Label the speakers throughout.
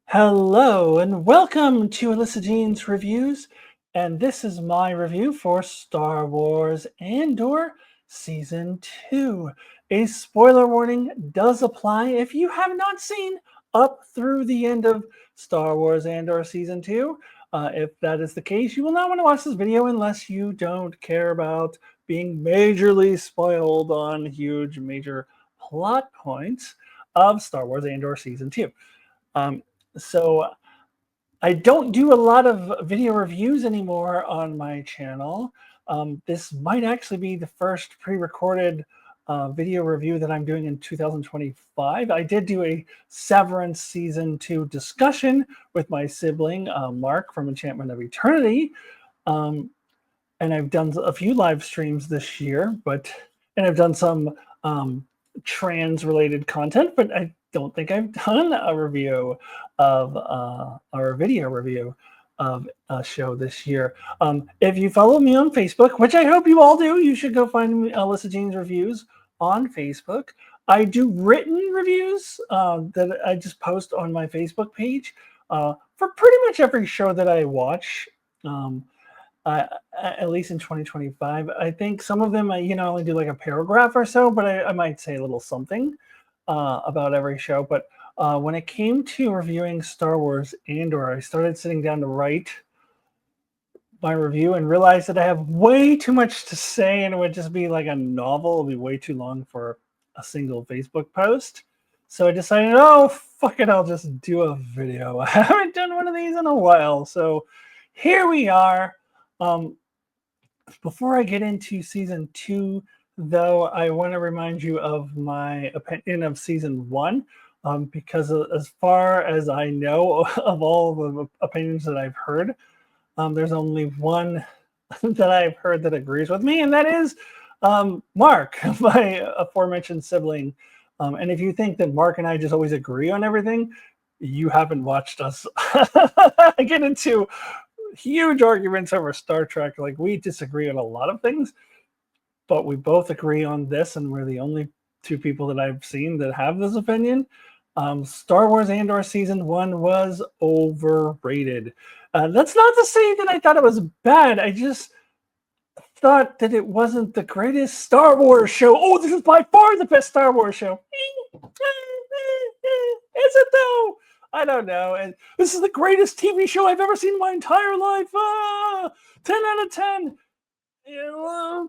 Speaker 1: Hello and welcome to Alyssa Jean's Reviews, and this is my review for Star Wars Andor Season 2. A spoiler warning does apply if you have not seen up through the end of Star Wars Andor Season 2. If that is the case, you will not want to watch this video unless you don't care about being majorly spoiled on huge major plot points of Star Wars Andor Season 2. So I don't do a lot of video reviews anymore on my channel. This might actually be the first pre-recorded video review that I'm doing in 2025. I did do a Severance Season 2 discussion with my sibling, Mark from Enchantment of Eternity. And I've done a few live streams this year, and I've done some trans-related content, but I don't think I've done a review of or a video review of a show this year. If you follow me on Facebook, which I hope you all do, you should go find Alyssa Jean's Reviews on Facebook. I do written reviews that I just post on my Facebook page for pretty much every show that I watch. At least in 2025, I think some of them I only do like a paragraph or so, but I might say a little something about every show. But when it came to reviewing Star Wars Andor, I started sitting down to write my review and realized that I have way too much to say, and it would just be like a novel. It'll be way too long for a single Facebook post. So I decided, oh, fuck it, I'll just do a video. I haven't done one of these in a while. So here we are. Before I get into Season 2, though, I want to remind you of my opinion of Season 1, because as far as I know of all the opinions that I've heard, there's only one that I've heard that agrees with me, and that is Mark, my aforementioned sibling. And if you think that Mark and I just always agree on everything, you haven't watched us. I get into huge arguments over Star Trek. Like, we disagree on a lot of things, but we both agree on this, and we're the only two people that I've seen that have this opinion. Star Wars Andor Season 1 was overrated. That's not to say that I thought it was bad. I just thought that it wasn't the greatest Star Wars show. Oh, this is by far the best Star Wars show. Is it though? I don't know. And this is the greatest TV show I've ever seen in my entire life. 10 out of 10.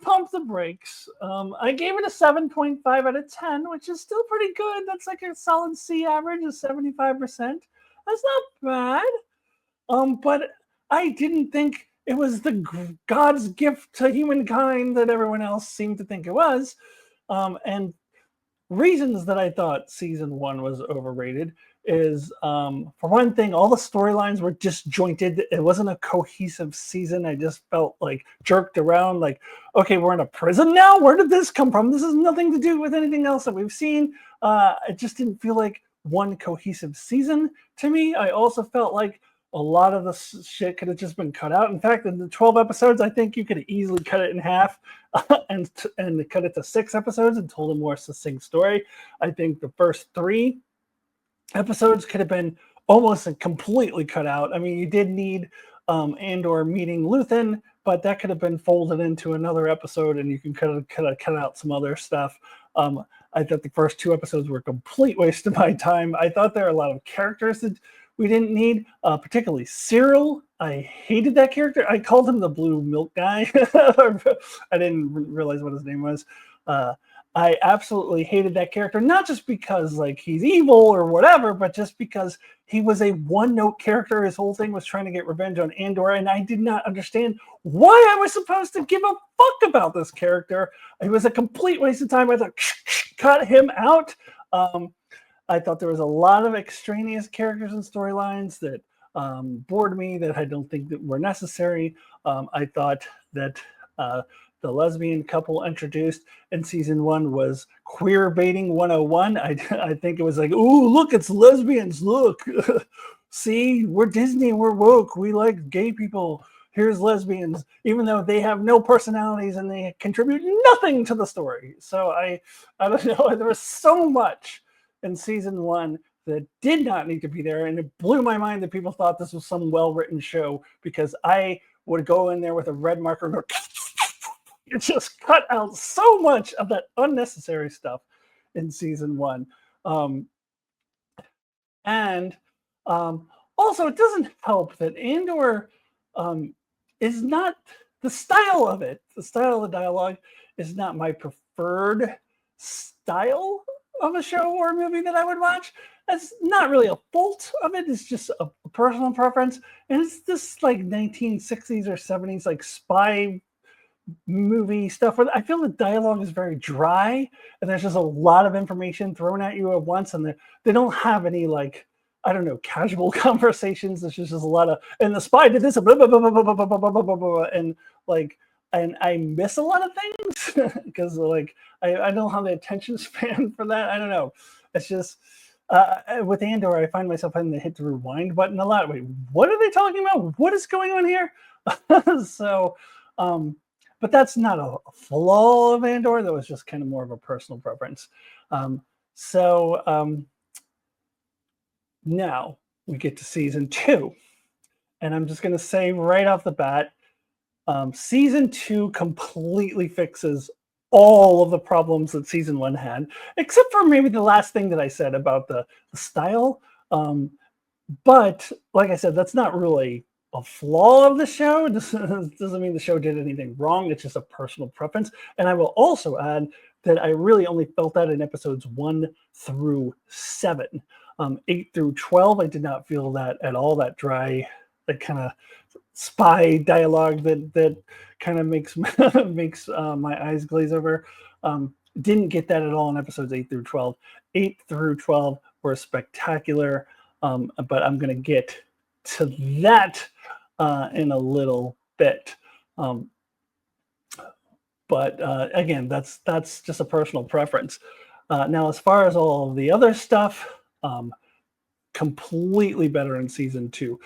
Speaker 1: Pump the brakes. I gave it a 7.5 out of 10, which is still pretty good. That's like a solid C average of 75%. That's not bad. But I didn't think it was the God's gift to humankind that everyone else seemed to think it was. And reasons that I thought Season 1 was overrated is, for one thing, all the storylines were disjointed. It wasn't a cohesive season. I just felt like jerked around, like, okay, we're in a prison now? Where did this come from? This has nothing to do with anything else that we've seen. It just didn't feel like one cohesive season to me. I also felt like a lot of the shit could have just been cut out. In fact, in the 12 episodes, I think you could easily cut it in half and cut it to 6 episodes and told a more succinct story. I think the first 3 episodes could have been almost completely cut out. I mean, you did need Andor meeting Luthen, but that could have been folded into another episode, and you can cut out some other stuff. I thought the first 2 episodes were a complete waste of my time. I thought there were a lot of characters that we didn't need, particularly Cyril. I hated that character. I called him the blue milk guy. I didn't realize what his name was. I absolutely hated that character, not just because like he's evil or whatever, but just because he was a one-note character. His whole thing was trying to get revenge on Andor, and I did not understand why I was supposed to give a fuck about this character. It was a complete waste of time. I thought, cut him out. I thought there was a lot of extraneous characters and storylines that bored me, that I don't think that were necessary. I thought that the lesbian couple introduced in Season 1 was queer baiting 101. I think it was like, ooh, look, it's lesbians, look. See, we're Disney, we're woke, we like gay people. Here's lesbians, even though they have no personalities and they contribute nothing to the story. So I don't know. There was so much in season one that did not need to be there, and it blew my mind that people thought this was some well-written show because I would go in there with a red marker and go, it just cut out so much of that unnecessary stuff in season one. Um, and also, it doesn't help that Andor is not the style of it. The style of the dialogue is not my preferred style of a show or a movie that I would watch. That's not really a fault of it. It's just a personal preference. And it's this like 1960s or 70s like spy movie stuff where I feel the dialogue is very dry and there's just a lot of information thrown at you at once, and they don't have any like, I don't know, casual conversations. There's just a lot of, and the spy did this, blah, blah, blah, blah, blah, blah, blah, blah, blah, blah, and like, and I miss a lot of things because like I don't have the attention span for that. I don't know. It's just with Andor, I find myself having to hit the rewind button a lot. Wait, what are they talking about? What is going on here? So, but that's not a flaw of Andor. That was just kind of more of a personal preference. So now we get to season two. And I'm just going to say right off the bat, season two completely fixes all of the problems that season one had, except for maybe the last thing that I said about the style. But like I said, that's not really a flaw of the show. It doesn't mean the show did anything wrong. It's just a personal preference. And I will also add that I really only felt that in episodes 1 through 7. 8 through 12, I did not feel that at all, that dry, that kind of spy dialogue that kind of makes my eyes glaze over. Didn't get that at all in episodes 8 through 12. 8 through 12 were spectacular, but I'm going to get to that in a little bit. But again, that's just a personal preference. Now, as far as all of the other stuff, completely better in season 2.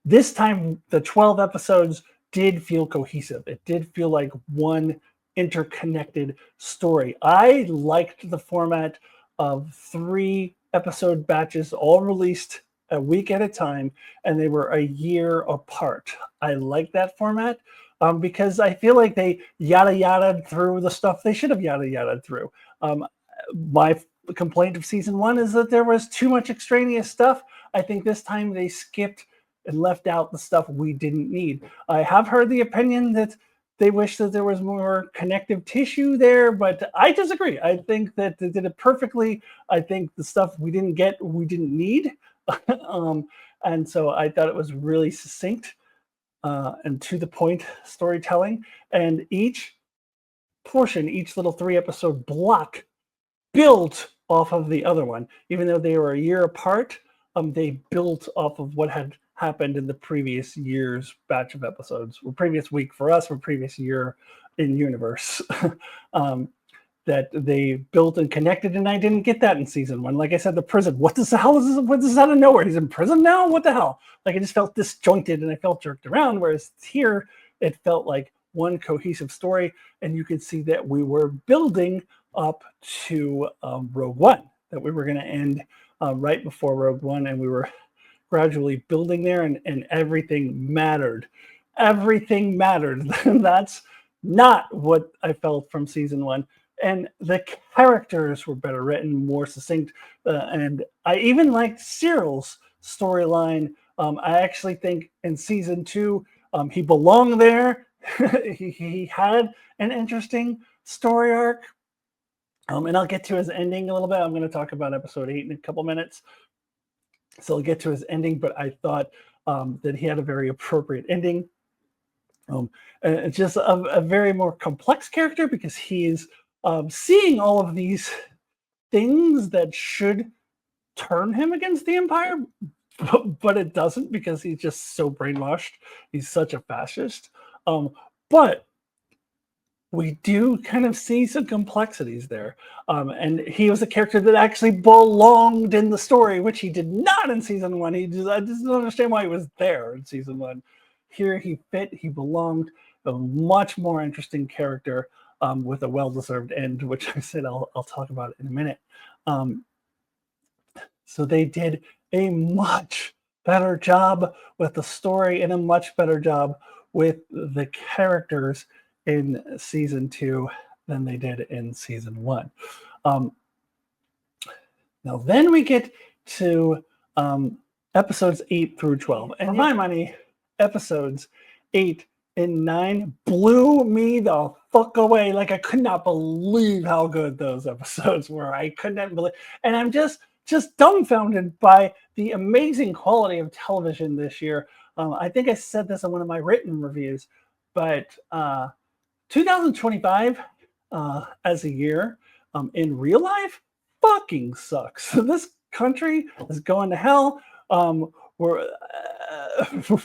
Speaker 1: This time, the 12 episodes did feel cohesive. It did feel like one interconnected story. I liked the format of 3 episode batches, all released a week at a time, and they were a year apart. I like that format because I feel like they yada yada through the stuff they should have yada yada through. My complaint of season 1 is that there was too much extraneous stuff. I think this time they skipped and left out the stuff we didn't need. I have heard the opinion that they wish that there was more connective tissue there, but I disagree. I think that they did it perfectly. I think the stuff we didn't get, we didn't need. And so I thought it was really succinct and to the point storytelling. And each portion, each little 3 episode block built off of the other one. Even though they were a year apart, they built off of what had happened in the previous year's batch of episodes, or previous week for us, or previous year in universe. That they built and connected, and I didn't get that in season 1. Like I said, the prison. What the hell is this? What is this out of nowhere? He's in prison now? What the hell? Like, I just felt disjointed and I felt jerked around. Whereas here, it felt like one cohesive story, and you could see that we were building up to Rogue One, that we were going to end right before Rogue One, and we were gradually building there, and everything mattered. Everything mattered. That's not what I felt from season 1. And the characters were better written, more succinct, and I even liked Cyril's storyline. I actually think in season 2, he belonged there. he had an interesting story arc. And I'll get to his ending a little bit. I'm going to talk about episode 8 in a couple minutes. So I'll get to his ending, but I thought that he had a very appropriate ending. And it's just a very more complex character because he's seeing all of these things that should turn him against the Empire, but it doesn't because he's just so brainwashed. He's such a fascist. But we do kind of see some complexities there. And he was a character that actually belonged in the story, which he did not in season one. I just don't understand why he was there in season one. Here he fit, he belonged, a much more interesting character with a well-deserved end, which I said I'll talk about in a minute. Um, so they did a much better job with the story and a much better job with the characters in season two than they did in season one. Um, Now, then we get to episodes 8 through 12. And for my money, episodes 8 and 9 blew me the fuck away. Like, I could not believe how good those episodes were. I could not believe. And I'm just dumbfounded by the amazing quality of television this year. I think I said this in one of my written reviews, but 2025 as a year in real life fucking sucks. This country is going to hell. We're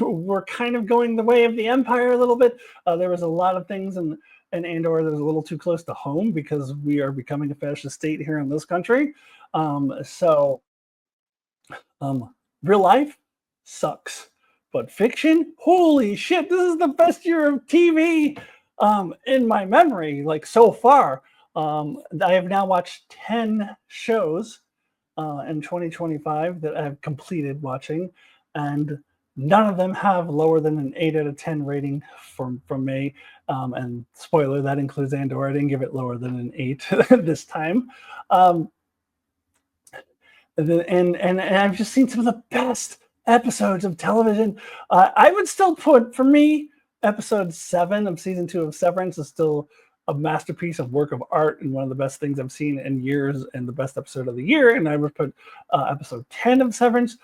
Speaker 1: we're kind of going the way of the empire a little bit. There was a lot of things in Andor that was a little too close to home because we are becoming a fascist state here in this country. So real life sucks, but fiction, holy shit, this is the best year of TV in my memory, like so far. I have now watched 10 shows in 2025 that I've completed watching, and none of them have lower than an 8 out of 10 rating from me. And spoiler, that includes Andor. I didn't give it lower than an 8 this time. And I've just seen some of the best episodes of television. I would still put, for me, episode 7 of season 2 of Severance is still a masterpiece of work of art and one of the best things I've seen in years and the best episode of the year. And I would put episode 10 of Severance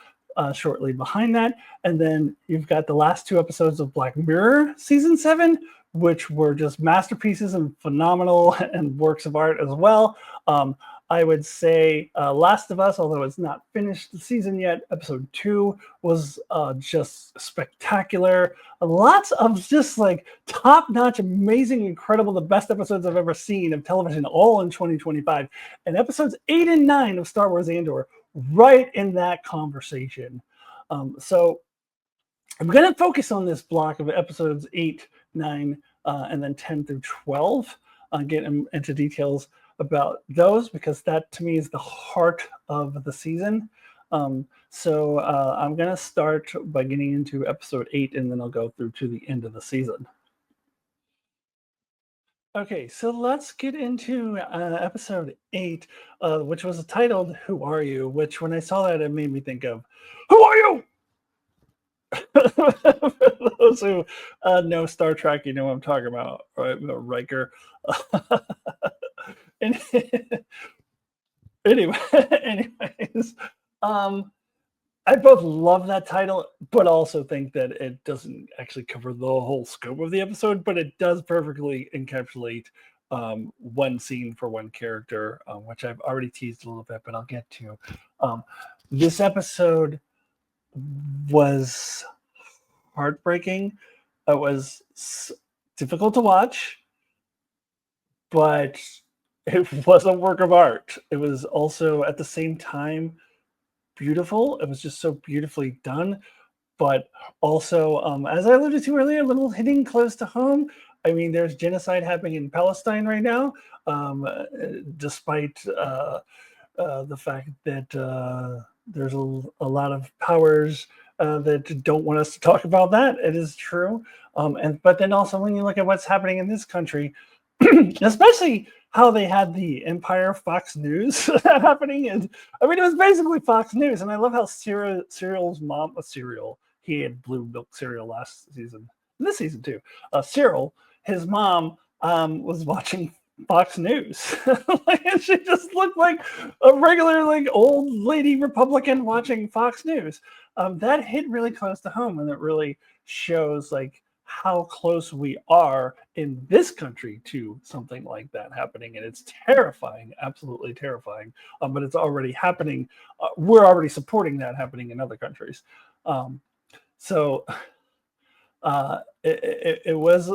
Speaker 1: shortly behind that. And then you've got the last 2 episodes of Black Mirror season 7, which were just masterpieces and phenomenal and works of art as well. I would say Last of Us, although it's not finished the season yet, episode 2 was just spectacular. Lots of just like top-notch, amazing, incredible, the best episodes I've ever seen of television, all in 2025. And episodes 8 and 9 of Star Wars Andor, right in that conversation. So I'm going to focus on this block of episodes 8, 9, and then 10 through 12, get into details about those, because that to me is the heart of the season. So I'm going to start by getting into episode 8, and then I'll go through to the end of the season. Okay, so let's get into episode 8, which was titled "Who Are You?" Which, when I saw that, it made me think of "Who are you?" For those who know Star Trek, you know what I'm talking about, right? Riker. And anyway, anyways, I both love that title, but also think that it doesn't actually cover the whole scope of the episode, but it does perfectly encapsulate one scene for one character, which I've already teased a little bit, but I'll get to. This episode was heartbreaking. It was difficult to watch, but it was a work of art. It was also at the same time beautiful. It was just so beautifully done, but also, as I alluded to earlier, a little hitting close to home. I mean, there's genocide happening in Palestine right now, despite the fact that there's a lot of powers that don't want us to talk about that. It is true. But then also, when you look at what's happening in this country, especially how they had the Empire Fox News happening. And I mean, it was basically Fox News. And I love how Cyril's mom was cereal. He had blue milk cereal last season, and this season too. Cyril, his mom, was watching Fox News. And she just looked like a regular, like, old lady Republican watching Fox News. That hit really close to home, and it really shows like how close we are in this country to something like that happening. And it's terrifying, absolutely terrifying. But it's already happening. We're already supporting that happening in other countries. So it was a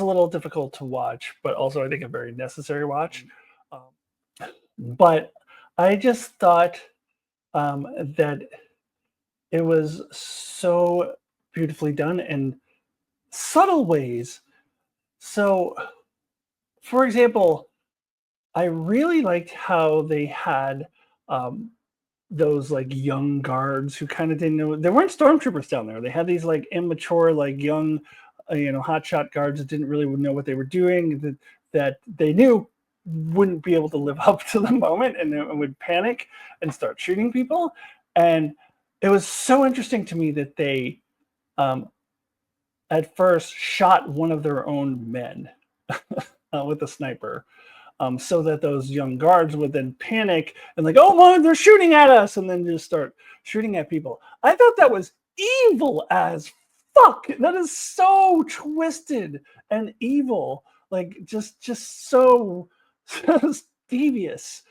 Speaker 1: little difficult to watch, but also I think a very necessary watch. Um, but I just thought that it was so beautifully done in subtle ways. So, for example, I really liked how they had um, those like young guards who kind of didn't know there weren't stormtroopers down there. They had these like immature, like young, hotshot guards that didn't really know what they were doing. That they knew wouldn't be able to live up to the moment and would panic and start shooting people. And it was so interesting to me that they um, at first shot one of their own men with a sniper, so that those young guards would then panic and like, oh my, they're shooting at us, and then just start shooting at people. I thought that was evil as fuck. That is so twisted and evil, like just so, so devious.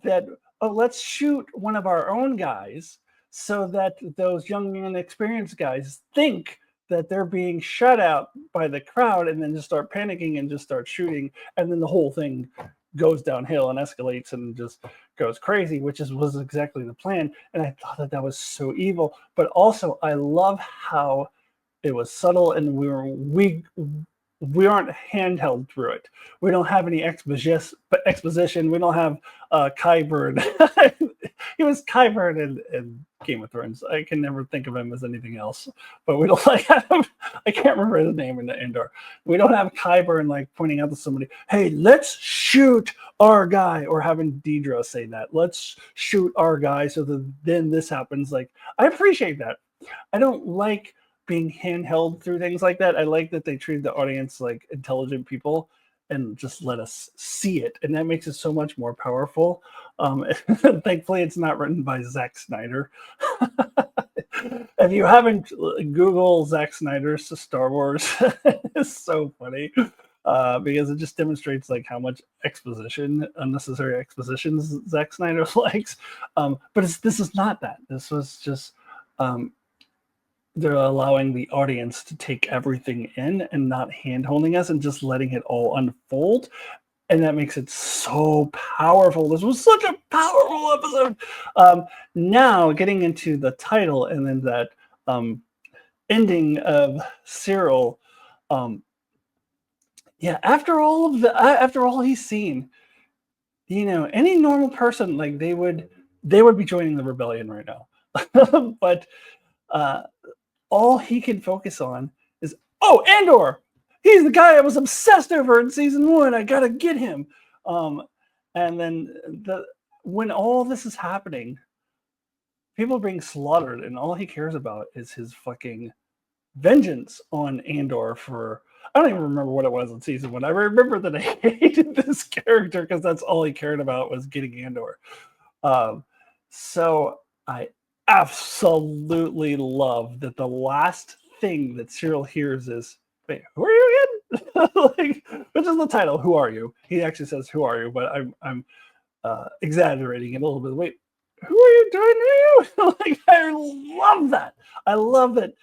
Speaker 1: That, oh, let's shoot one of our own guys so that those young and inexperienced guys think that they're being shut out by the crowd and then just start panicking and just start shooting, and then the whole thing goes downhill and escalates and just goes crazy, which was exactly the plan. And I thought that that was so evil, but also I love how it was subtle, and we aren't handheld through it. We don't have any exposition. We don't have Qyburn. He was Qyburn in Game of Thrones. I can never think of him as anything else. But we don't like him. I can't remember his name in the Andor. We don't have Qyburn like pointing out to somebody, "Hey, let's shoot our guy," or having Deidre say that, "Let's shoot our guy," so that then this happens. Like, I appreciate that. I don't like being handheld through things like that. I like that they treat the audience like intelligent people and just let us see it, and that makes it so much more powerful. Thankfully, it's not written by Zack Snyder. If you haven't, Google Zack Snyder's Star Wars. It's so funny because it just demonstrates like how much exposition, unnecessary expositions, Zack Snyder likes. But this is not that. This was just um, they're allowing the audience to take everything in and not hand holding us and just letting it all unfold. And that makes it so powerful. This was such a powerful episode. Now, getting into the title and then that um, ending of Cyril. Um, yeah, after all he's seen, any normal person, like they would be joining the rebellion right now. But uh, all he can focus on is, oh, Andor. He's the guy I was obsessed over in season 1. I gotta get him. And then when all this is happening, people are being slaughtered, and all he cares about is his fucking vengeance on Andor for. I don't even remember what it was in season 1. I remember that I hated this character because that's all he cared about was getting Andor. So I absolutely love that the last thing that Cyril hears is, "Wait, who are you again?" Like, which is the title. Who are you? He actually says, "Who are you?" But I'm exaggerating it a little bit. Wait, who are you doing to you? Like, I love that. I love that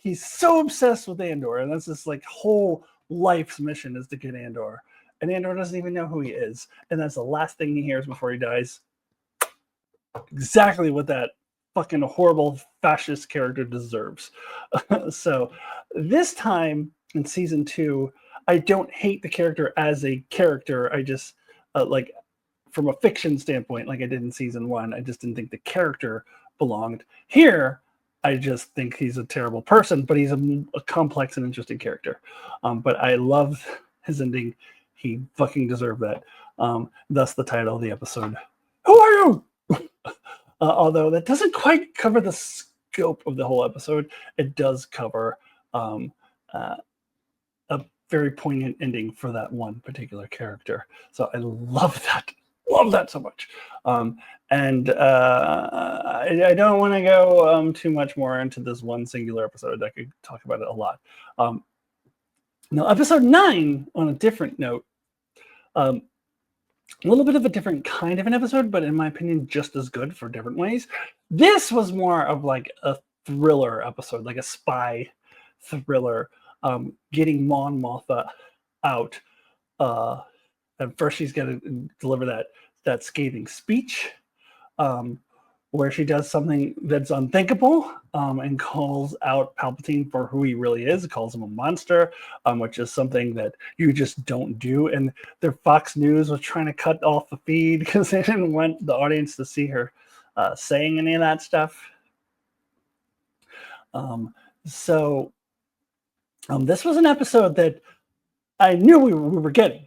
Speaker 1: he's so obsessed with Andor, and that's his like whole life's mission is to get Andor. And Andor doesn't even know who he is, and that's the last thing he hears before he dies. Exactly what that fucking horrible fascist character deserves. So this time in season 2, I don't hate the character as a character. I just like from a fiction standpoint, like I did in season 1, I just didn't think the character belonged here. I just think he's a terrible person, but he's a complex and interesting character. But I love his ending. He fucking deserved that. Thus the title of the episode. Who are you? Although that doesn't quite cover the scope of the whole episode, it does cover a very poignant ending for that one particular character. So I love that. Love that so much. And I don't want to go too much more into this one singular episode. I could talk about it a lot. Now, episode 9, on a different note, a little bit of a different kind of an episode, but in my opinion, just as good for different ways. This was more of like a thriller episode, like a spy thriller. getting Mon Mothma out. And first, she's going to deliver that scathing speech, um, where she does something that's unthinkable, and calls out Palpatine for who he really is. Calls him a monster, which is something that you just don't do. And their Fox News was trying to cut off the feed because they didn't want the audience to see her saying any of that stuff. So this was an episode that I knew we were getting.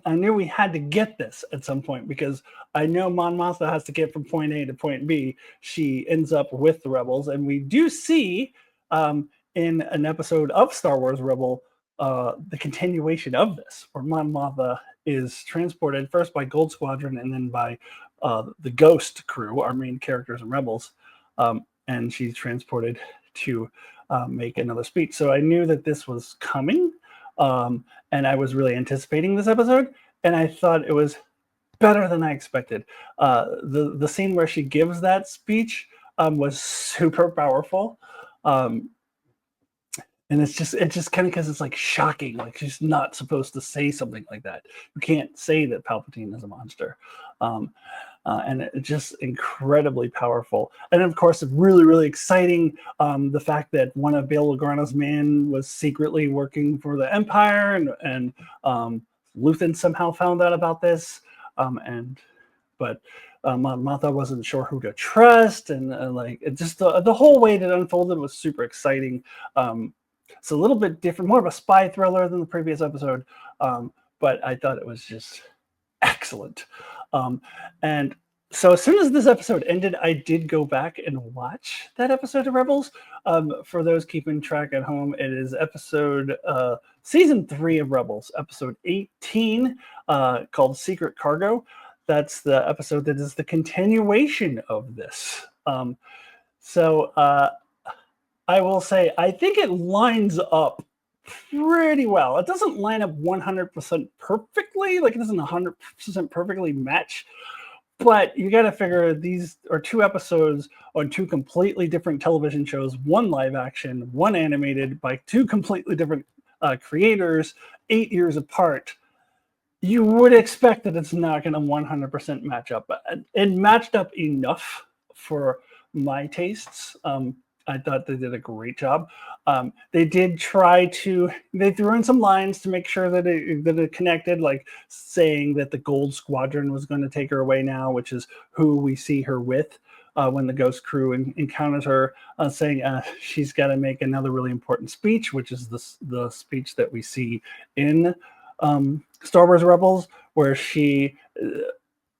Speaker 1: I knew we had to get this at some point because I know Mon Mothma has to get from point A to point B. She ends up with the rebels, and we do see in an episode of Star Wars Rebel the continuation of this, where Mon Mothma is transported first by Gold Squadron and then by the Ghost crew, our main characters and rebels, and she's transported to make another speech. So I knew that this was coming. And I was really anticipating this episode, and I thought it was better than I expected. The scene where she gives that speech was super powerful, and it's just kind of because it's like shocking. Like she's not supposed to say something like that. You can't say that Palpatine is a monster. And it's just incredibly powerful. And of course, it's really, really exciting. The fact that one of Bail Organa's men was secretly working for the Empire, and Luthen somehow found out about this. But Mothma wasn't sure who to trust, and like it just the whole way it unfolded was super exciting. It's a little bit different, more of a spy thriller than the previous episode, but I thought it was just excellent. And so as soon as this episode ended, I did go back and watch that episode of Rebels. For those keeping track at home, it is season 3 of Rebels, episode 18, called Secret Cargo. That's the episode that is the continuation of this. So I will say, I think it lines up pretty well. It doesn't line up 100% perfectly, like it doesn't 100% perfectly match, but you got to figure these are 2 episodes on 2 completely different television shows, one live action, one animated, by 2 completely different creators, 8 years apart. You would expect that it's not going to 100% match up, but it matched up enough for my tastes. I thought they did a great job. They did they threw in some lines to make sure that it connected, like saying that the Gold Squadron was going to take her away now, which is who we see her with when the Ghost crew encounters her, saying she's got to make another really important speech, which is the speech that we see in Star Wars Rebels, where she,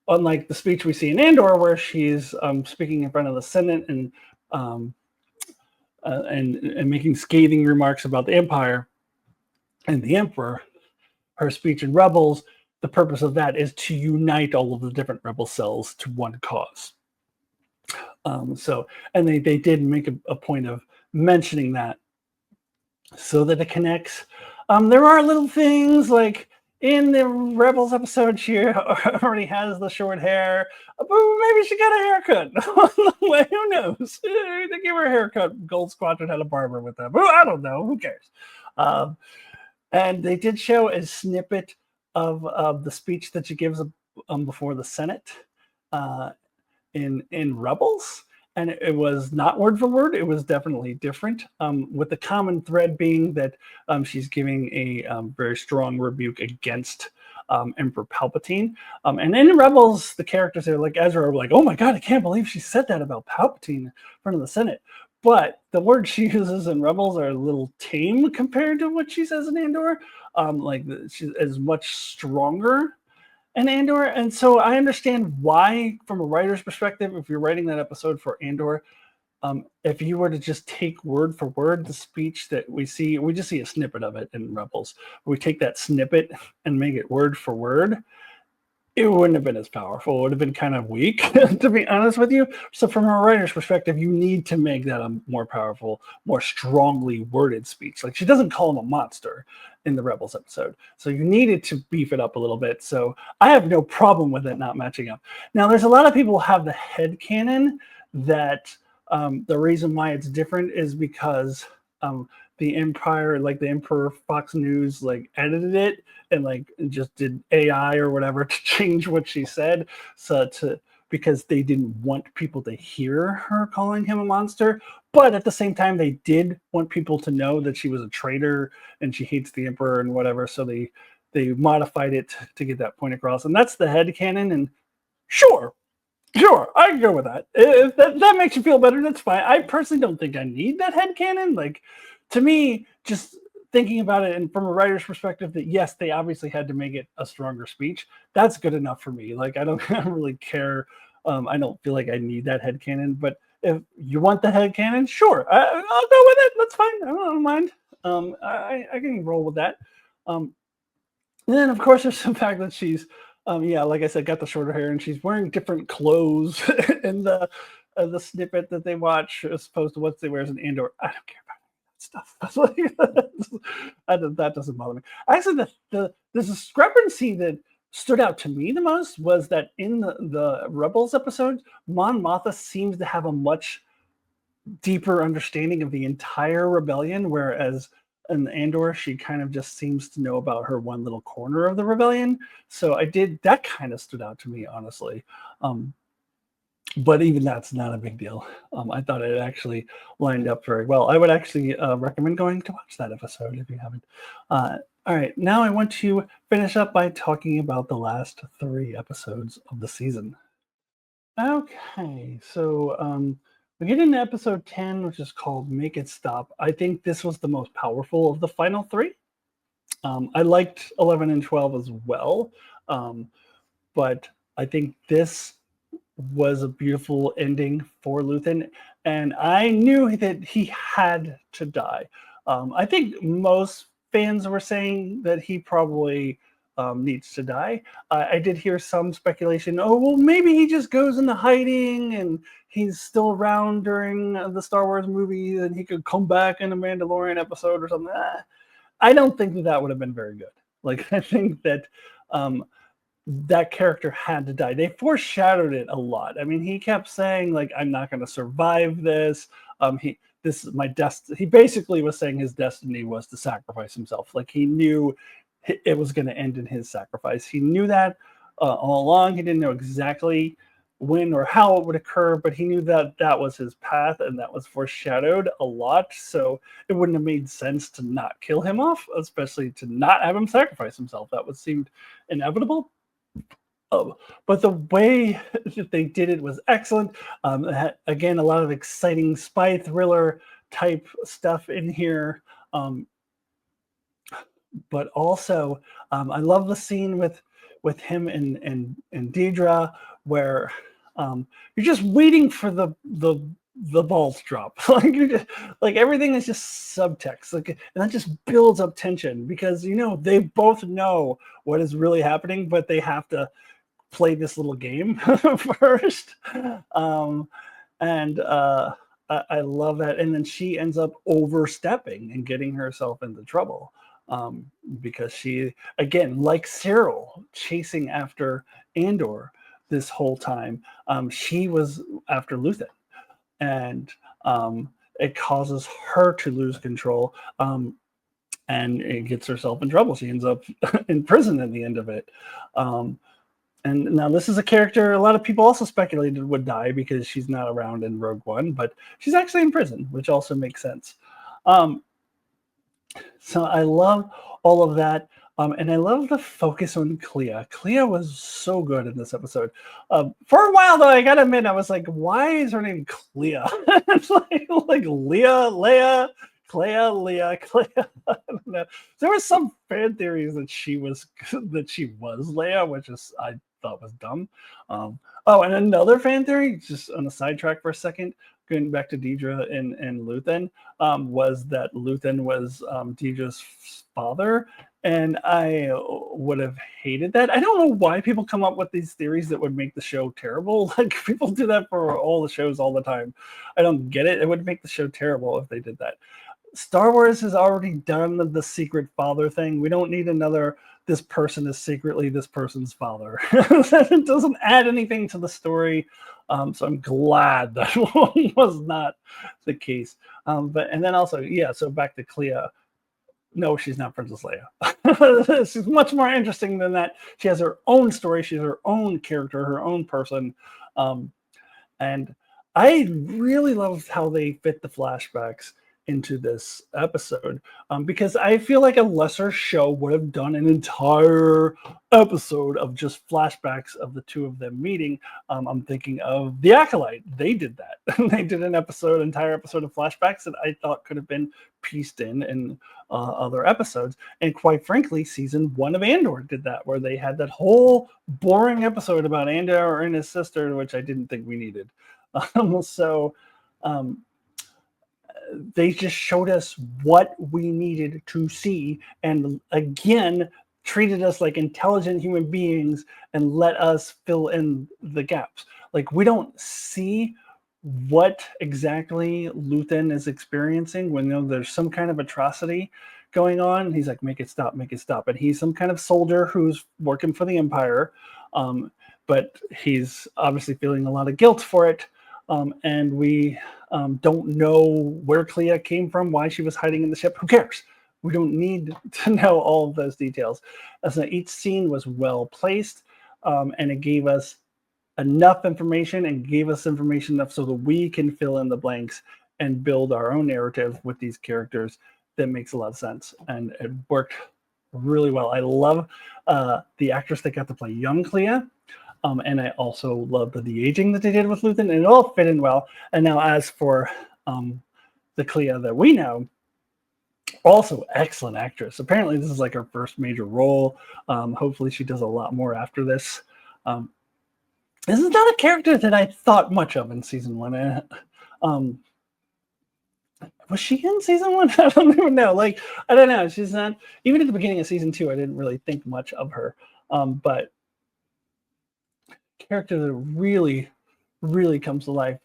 Speaker 1: unlike the speech we see in Andor, where she's speaking in front of the Senate and making scathing remarks about the Empire and the Emperor, her speech in Rebels, the purpose of that is to unite all of the different rebel cells to one cause. And they did make a point of mentioning that so that it connects. There are little things like in the Rebels episode, she already has the short hair, but maybe she got a haircut. Who knows? They gave her a haircut. Gold Squadron had a barber with them. I don't know. Who cares? And they did show a snippet of the speech that she gives before the Senate in Rebels. And it was not word for word. It was definitely different, with the common thread being that she's giving a very strong rebuke against Emperor Palpatine. And in Rebels, the characters are like Ezra are like, oh my God, I can't believe she said that about Palpatine in front of the Senate. But the words she uses in Rebels are a little tame compared to what she says in Andor. She is much stronger in Andor, and so I understand why, from a writer's perspective, if you're writing that episode for Andor, if you were to just take word for word the speech that we just see a snippet of it in Rebels. We take that snippet and make it word for word, it wouldn't have been as powerful. It would have been kind of weak, to be honest with you. So from a writer's perspective, you need to make that a more powerful, more strongly worded speech. Like she doesn't call him a monster in the Rebels episode. So you needed to beef it up a little bit. So I have no problem with it not matching up. Now, there's a lot of people who have the headcanon that the reason why it's different is because the Empire, like the Emperor Fox News, like edited it and like just did AI or whatever to change what she said, so to because they didn't want people to hear her calling him a monster. But at the same time, they did want people to know that she was a traitor and she hates the Emperor and whatever. So they modified it to get that point across, and that's the headcanon. And sure, sure, I can go with that. If that makes you feel better, that's fine. I personally don't think I need that headcanon. Like, to me, just thinking about it and from a writer's perspective, that yes, they obviously had to make it a stronger speech. That's good enough for me. Like, I don't, I don't really care. I don't feel like I need that headcanon. But if you want the headcanon, sure, I'll go with it. That's fine. I don't mind. I can roll with that. Um, and then, of course, there's the fact that she's, yeah, like I said, got the shorter hair and she's wearing different clothes in the snippet that they watch as opposed to what they wears in Andor. I don't care about that stuff. That doesn't bother me. Actually, the discrepancy that stood out to me the most was that in the Rebels episode, Mon Mothma seems to have a much deeper understanding of the entire rebellion, whereas in Andor, she kind of just seems to know about her one little corner of the rebellion. So that kind of stood out to me, honestly. Um, but even that's not a big deal. I thought it actually lined up very well. I would actually recommend going to watch that episode if you haven't. All right, now I want to finish up by talking about the last 3 episodes of the season. Okay, so we get into episode 10, which is called Make It Stop. I think this was the most powerful of the final 3. I liked 11 and 12 as well, but I think this was a beautiful ending for Luthen, and I knew that he had to die. I think most fans were saying that he probably needs to die. I did hear some speculation. Oh, well, maybe he just goes into hiding and he's still around during the Star Wars movie, and he could come back in a Mandalorian episode or something. I don't think that would have been very good. Like, I think that that character had to die. They foreshadowed it a lot. I mean, he kept saying like, "I'm not going to survive this." This is my destiny. He basically was saying his destiny was to sacrifice himself. Like, he knew it was going to end in his sacrifice. He knew that all along. He didn't know exactly when or how it would occur, but he knew that that was his path, and that was foreshadowed a lot. So it wouldn't have made sense to not kill him off, especially to not have him sacrifice himself. That would seemed inevitable. But the way that they did it was excellent. Again, a lot of exciting spy thriller type stuff in here. But also, I love the scene with him and Deidre, where you're just waiting for the balls to drop. Like, like everything is just subtext, like, and that just builds up tension because they both know what is really happening, but they have to play this little game first. And I love that. And then she ends up overstepping and getting herself into trouble because she, again, like Cyril, chasing after Andor this whole time. She was after Luthen, and it causes her to lose control. And it gets herself in trouble. She ends up in prison at the end of it. And now this is a character a lot of people also speculated would die because she's not around in Rogue One, but she's actually in prison, which also makes sense. So I love all of that. And I love the focus on Clea. Clea was so good in this episode. For a while, though, I gotta admit, I was like, why is her name Clea? It's like Leia, Leia, Clea, Leia, Clea. I don't know. There was some fan theories that she was Leia, which is I thought was dumb. And another fan theory, just on a sidetrack for a second, going back to Deidre and Luthen, was that Luthen was Deidre's father, and I would have hated that. I don't know why people come up with these theories that would make the show terrible. Like, people do that for all the shows all the time. I don't get it. It would make the show terrible if they did that. Star Wars has already done the secret father thing. We don't need another. This person is secretly this person's father. It doesn't add anything to the story. So I'm glad that was not the case. But and then also, yeah. So back to Clea. No, she's not Princess Leia. She's much more interesting than that. She has her own story. She has her own character, her own person. Um, and I really loved how they fit the flashbacks into this episode, because I feel like a lesser show would have done an entire episode of just flashbacks of the two of them meeting. I'm thinking of The Acolyte. They did that. They did an entire episode of flashbacks that I thought could have been pieced in other episodes. And quite frankly, season 1 of Andor did that, where they had that whole boring episode about Andor and his sister, which I didn't think we needed. So they just showed us what we needed to see, and again treated us like intelligent human beings and let us fill in the gaps. Like, we don't see what exactly Luthen is experiencing when, you know, there's some kind of atrocity going on. He's like, make it stop, make it stop. And he's some kind of soldier who's working for the Empire, but he's obviously feeling a lot of guilt for it. And we don't know where Clea came from, why she was hiding in the ship. Who cares? We don't need to know all of those details. So each scene was well placed, and it gave us enough information and gave us information enough so that we can fill in the blanks and build our own narrative with these characters that makes a lot of sense. And it worked really well. I love the actress that got to play young Clea. And I also loved the aging that they did with Luthen, and it all fit in well. And now, as for the Clea that we know, also excellent actress. Apparently, this is like her first major role. Hopefully, she does a lot more after this. This is not a character that I thought much of in season 1. Was she in season 1? I don't even know. Like, I don't know. She's not. Even at the beginning of season 2, I didn't really think much of her. But character that really comes to life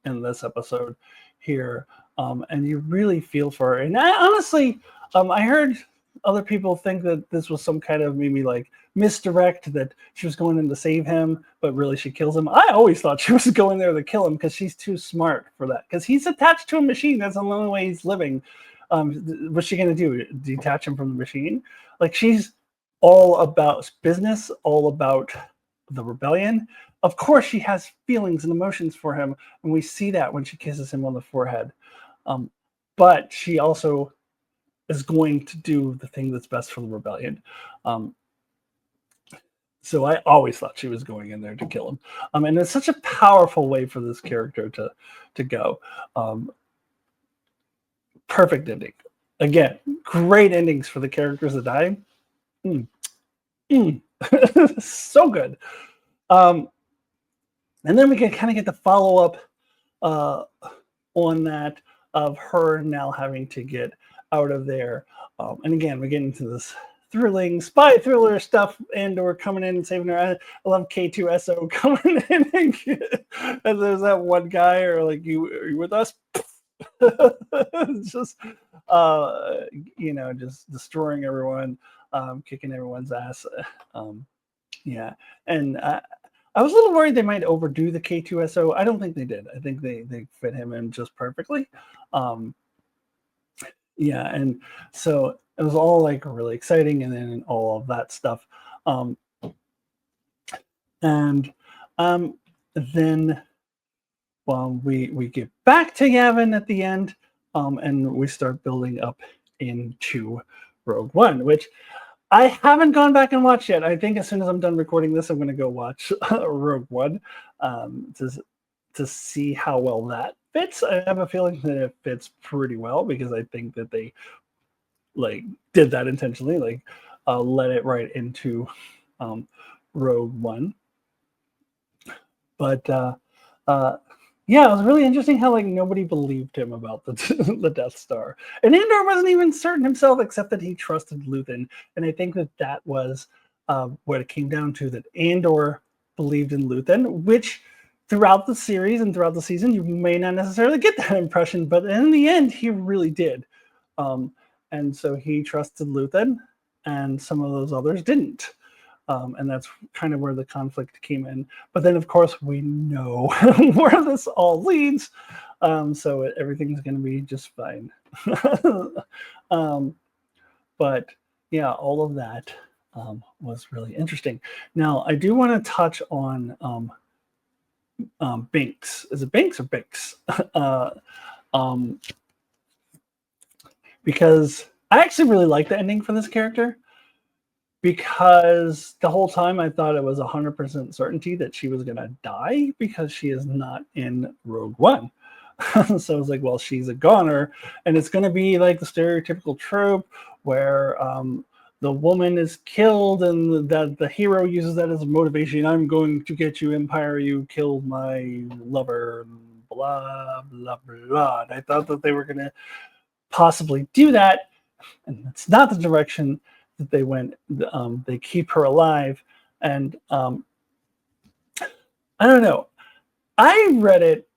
Speaker 1: in this episode here, and you really feel for her. And honestly, I heard other people think that this was some kind of maybe like misdirect, that she was going in to save him, but really she kills him. I always thought she was going there to kill him because she's too smart for that, because he's attached to a machine. That's the only way he's living. What's she gonna do, detach him from the machine? Like, she's all about business, all about the rebellion. Of course, she has feelings and emotions for him, and we see that when she kisses him on the forehead. But she also is going to do the thing that's best for the rebellion. So I always thought she was going in there to kill him. And it's such a powerful way for this character to go. Perfect ending. Again, great endings for the characters that die. So good. And then we can kind of get the follow-up on that, of her now having to get out of there. And again, we get into this thrilling spy thriller stuff, Andor coming in and saving her. I love K2SO coming in, and there's that one guy, or like, are you with us? It's just just destroying everyone, kicking everyone's ass. Yeah, and I was a little worried they might overdo the K2SO. I don't think they did. I think they fit him in just perfectly. Yeah, and so it was all like really exciting, and then all of that stuff. And then we get back to Yavin at the end, and we start building up into Rogue One, which I haven't gone back and watched yet. I think as soon as I'm done recording this, I'm going to go watch Rogue One, to see how well that fits. I have a feeling that it fits pretty well, because I think that they like did that intentionally, like let it right into Rogue One. But yeah, it was really interesting how like nobody believed him about the the Death Star, and Andor wasn't even certain himself, except that he trusted Luthen. And I think that was what it came down to, that Andor believed in Luthen, which throughout the series and throughout the season, you may not necessarily get that impression, but in the end, he really did. Um, and so he trusted Luthen, and some of those others didn't. And that's kind of where the conflict came in. But then, of course, we know where this all leads. So everything's going to be just fine. But yeah, all of that was really interesting. Now, I do want to touch on Binks. Is it Binks or Binks? Um, because I actually really like the ending for this character, because the whole time I thought it was 100% certainty that she was going to die because she is not in Rogue One. So I was like, well, she's a goner, and it's going to be like the stereotypical trope where the woman is killed and that the hero uses that as a motivation. I'm going to get you, Empire. You killed my lover, blah, blah, blah. And I thought that they were going to possibly do that, and that's not the direction that they went. They keep her alive, and I don't know. I read it.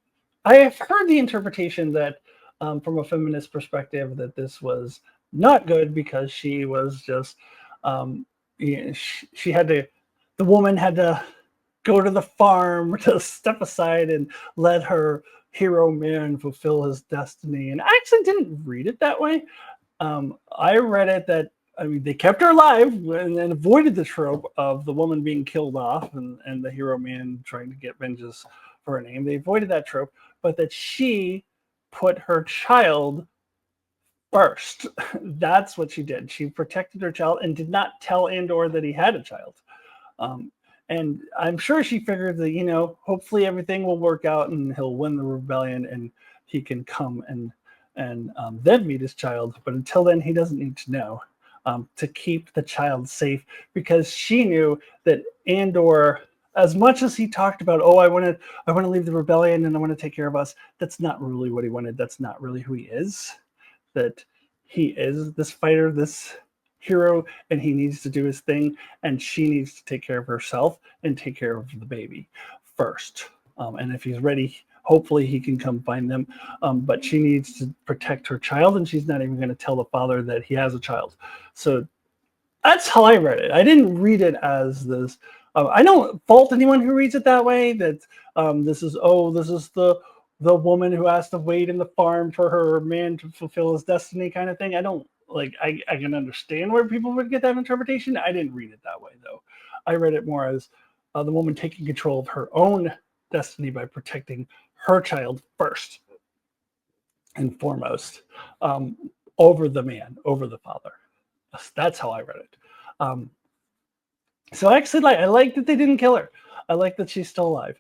Speaker 1: I have heard the interpretation that, from a feminist perspective, that this was not good because she was just, she had to, the woman had to go to the farm to step aside and let her hero man fulfill his destiny. And I actually didn't read it that way. I read it that, I mean, they kept her alive and avoided the trope of the woman being killed off and the hero man trying to get vengeance for her name. They avoided that trope, but that she put her child first. That's what she did. She protected her child and did not tell Andor that he had a child. And I'm sure she figured that, you know, hopefully everything will work out and he'll win the rebellion and he can come and then meet his child. But until then, he doesn't need to know, to keep the child safe, because she knew that Andor, as much as he talked about, oh, I want to leave the rebellion and I want to take care of us, that's not really what he wanted. That's not really who he is. That he is this fighter, this hero, and he needs to do his thing, and she needs to take care of herself and take care of the baby first. And if he's ready, hopefully he can come find them. But she needs to protect her child, and she's not even going to tell the father that he has a child. So that's how I read it. I didn't read it as this. I don't fault anyone who reads it that way. That this is the woman who has to wait in the farm for her man to fulfill his destiny, kind of thing. I don't like. I can understand where people would get that interpretation. I didn't read it that way though. I read it more as the woman taking control of her own destiny by protecting her child first and foremost, over the man, over the father. That's how I read it. So I actually I like that they didn't kill her. I like that she's still alive.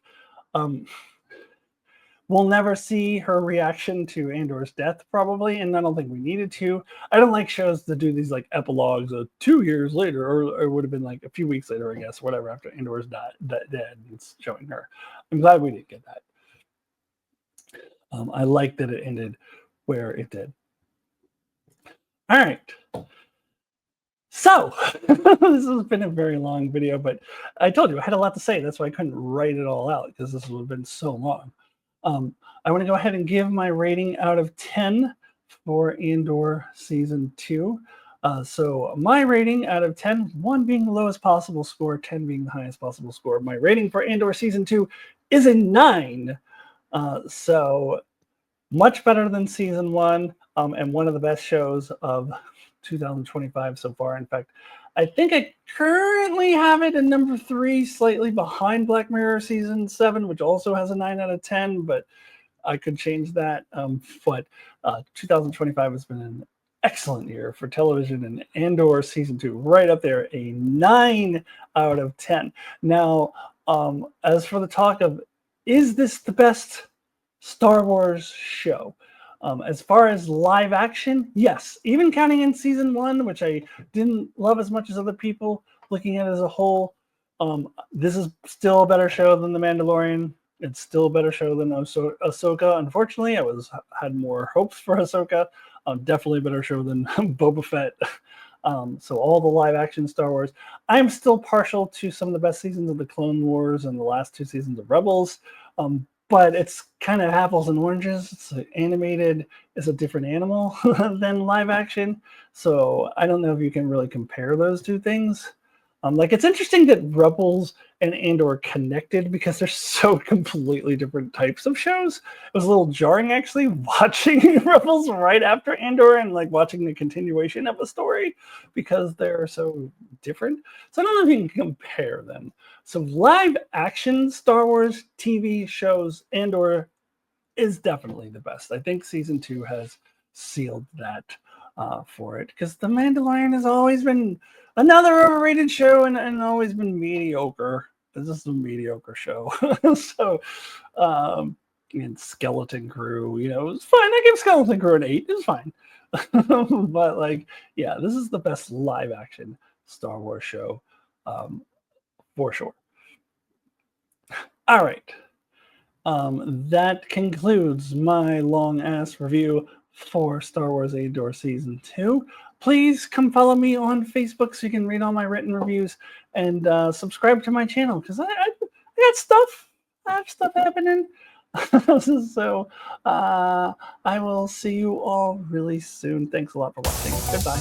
Speaker 1: We'll never see her reaction to Andor's death, probably, and I don't think we needed to. I don't like shows that do these like epilogues of 2 years later, or it would have been like a few weeks later, I guess, whatever, after Andor's dead, and it's showing her. I'm glad we didn't get that. I like that it ended where it did. All right. So this has been a very long video, but I told you I had a lot to say. That's why I couldn't write it all out, because this would have been so long. I want to go ahead and give my rating out of 10 for Andor Season 2. So my rating out of 10, 1 being the lowest possible score, 10 being the highest possible score. My rating for Andor Season 2 is a 9. So much better than Season 1, and one of the best shows of 2025 so far. In fact, I think I currently have it in number 3, slightly behind Black Mirror Season 7, which also has a 9 out of 10, but I could change that. But 2025 has been an excellent year for television, and Andor Season 2, right up there, a 9 out of 10. Now, as for the talk of, is this the best Star Wars show? As far as live action, yes. Even counting in Season 1, which I didn't love as much as other people, looking at it as a whole, this is still a better show than The Mandalorian. It's still a better show than Ahsoka. Unfortunately, I had more hopes for Ahsoka. Definitely a better show than Boba Fett. So all the live action Star Wars. I'm still partial to some of the best seasons of the Clone Wars and the last 2 seasons of Rebels. But it's kind of apples and oranges. It's animated is a different animal than live action, so I don't know if you can really compare those two things. Like it's interesting that Rebels and Andor connected because they're so completely different types of shows. It was a little jarring actually watching Rebels right after Andor and like watching the continuation of a story because they're so different. So I don't know if you can compare them. So live action Star Wars TV shows Andor is definitely the best. I think season 2 has sealed that for it because The Mandalorian has always been another overrated show and always been mediocre. This is a mediocre show. So, um, and Skeleton Crew, it was fine. I give Skeleton Crew an 8. It was fine. But, like, yeah, this is the best live action Star Wars show for sure. All right. That concludes my long ass review for Star Wars Andor Season 2. Please come follow me on Facebook so you can read all my written reviews and subscribe to my channel because I got stuff. I have stuff happening. So I will see you all really soon. Thanks a lot for watching. Goodbye.